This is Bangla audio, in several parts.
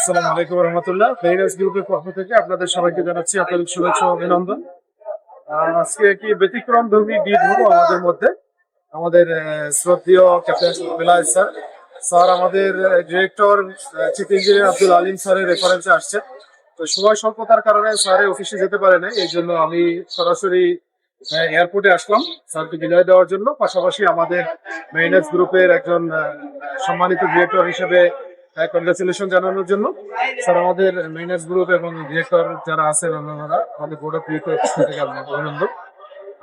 আসসালামু আলাইকুম রহমতুল্লাহ। ফেইনাস গ্রুপের পক্ষ থেকে আপনাদের সবাইকে জানাচ্ছি আপনাদের শুভেচ্ছা ও অভিনন্দন। আজকে কি ব্যতিক্রম ধর্মী ঈদ হলো আমাদের মধ্যে। আমাদের শ্রদ্ধেয় ক্যাপ্টেন বেলায়েত স্যার স্যার আমাদের director chief engineer Abdul Alim স্যারের রেফারেন্সে আসছেন। তো সময় স্বল্পতার কারণে স্যারের অফিসে যেতে পারে না, এই জন্য আমি সরাসরি এয়ারপোর্টে আসলাম স্যারকে বিদায় দেওয়ার জন্য। পাশাপাশি আমাদের মেরিনার্স গ্রুপের একজন সম্মানিত ডিরেক্টর হিসেবে কংগ্রেচুলেশন জানানোর জন্য। স্যার আমাদের মেরিনার্স গ্রুপ এবং ডিরেক্টর যারা আছেন অন্যান্যরা আমাদের বোর্ড অফ ডিরেক্টর থেকে আপনাকে অভিনন্দন।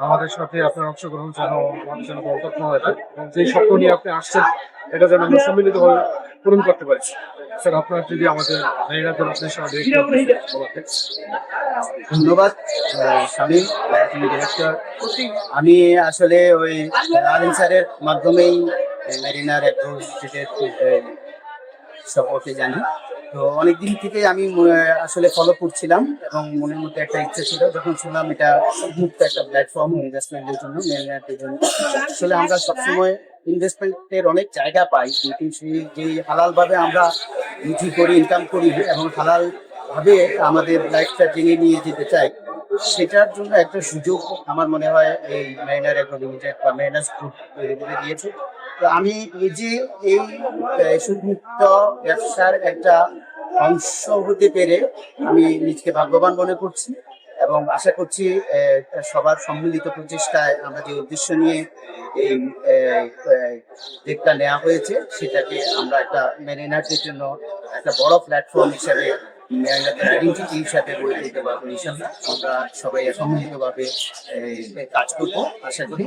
আমাদের সাথে আপনার অংশগ্রহণ যেন আমাদের জন্য বরকত হয় এবং যেই স্বপ্ন নিয়ে আপনি আসছেন এটা যেন আমরা সম্মিলিতভাবে পূরণ করতে পারি। স্যার আপনার যদি আমাদের মেরিনার্সের উদ্দেশ্যে ধন্যবাদ শামীম, তুমি ডিরেক্টর। আমি আসলে ওই আলিম স্যারের মাধ্যমেই মেরিনার অ্যাডভোকেটের সম্পর্কে জানি। তো অনেকদিন থেকে আমি আসলে ফলো করছিলাম এবং মনের মধ্যে একটা ইচ্ছে ছিল, যখন শুনলাম এটা মুক্ত একটা প্ল্যাটফর্ম ইনভেস্টমেন্টের জন্য, মেরিনারের জন্য। আসলে আমরা সবসময় ইনভেস্টমেন্টের অনেক জায়গা পাই, কিন্তু সেই যে হালালভাবে আমরা রুজি করি, ইনকাম করি এবং হালালভাবে আমাদের লাইফটা টেনে নিয়ে যেতে চাই, সেটার জন্য একটা সুযোগ আমার মনে হয় এই মেরিনার একাডেমিটা বা মেরিনার্স গ্রুপ তৈরি করে দিয়েছে। তো আমি নিজে এই সুদমুক্ত ব্যবসার একটা অংশ হতে পেরে আমি নিজকে ভাগ্যবান মনে করছি এবং আশা করছি সবার সম্মিলিত প্রচেষ্টায় আমরা যে উদ্দেশ্য নিয়ে এই দিকটা নেওয়া হয়েছে সেটাকে আমরা একটা মেরিনারদের জন্য একটা বড় প্ল্যাটফর্ম হিসাবে আইডেন্টিটি হিসাবে গড়ে তুলতে পারবো। আমরা সবাই সম্মিলিতভাবে কাজ করবো আশা করি।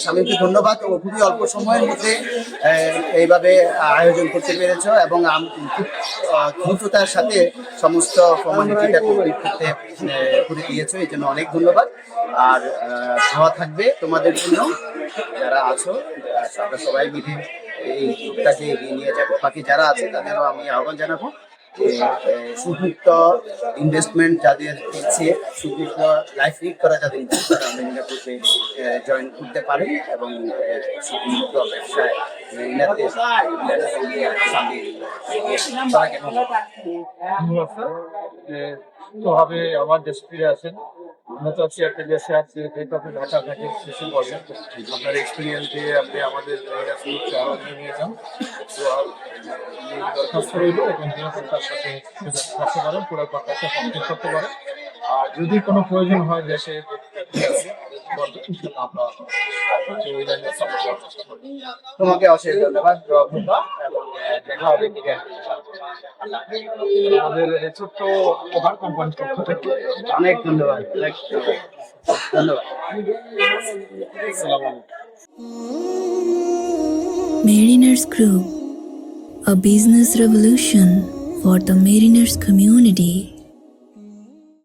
স্বামীকে ধন্যবাদ, ও খুবই অল্প সময়ের মধ্যে এইভাবে আয়োজন করতে পেরেছ এবং খুব দ্রুততার সাথে সমস্ত ফর্মালিটিটা কমপ্লিট করে দিয়েছো, এই জন্য অনেক ধন্যবাদ। আর দোয়া থাকবে তোমাদের জন্য যারা আছো, আমরা সবাই মিলে এই গ্রুপটাকে এগিয়ে নিয়ে যাবো। বাকি যারা আছে তাদেরও আমি আহ্বান জানাবো সুযুক্ত ইনভেস্টমেন্ট যাদের ইচ্ছে, সুযুক্ত লাইফ লিড করা যাদের ইচ্ছে, তারা মেরিনা গ্রুপে জয়েন করতে পারেন এবং সুযুক্ত ব্যবসায় ভাবে আমার দেশে ফিরে আসেন। আমরা চাচ্ছি একটা দেশে আছে যেহেতু আপনি ঢাকা থেকে শেষে বসেন, আপনার এক্সপিরিয়েন্স দিয়ে আপনি আমাদের নিয়ে যান। দরখাস্ত রইল এবং তার সাথে করতে পারেন, পুরো কন্ট্রাক্টটা কমপ্লিট করতে পারেন। আর যদি কোনো প্রয়োজন হয় দেশে তোমাকে অশেষ ধন্যবাদ এবং দেখা হবে আমাদের ছোট্ট ওভার কোম্পানির পক্ষ থেকে অনেক ধন্যবাদ। ধন্যবাদ। Mariners Group, a business revolution for the Mariners community.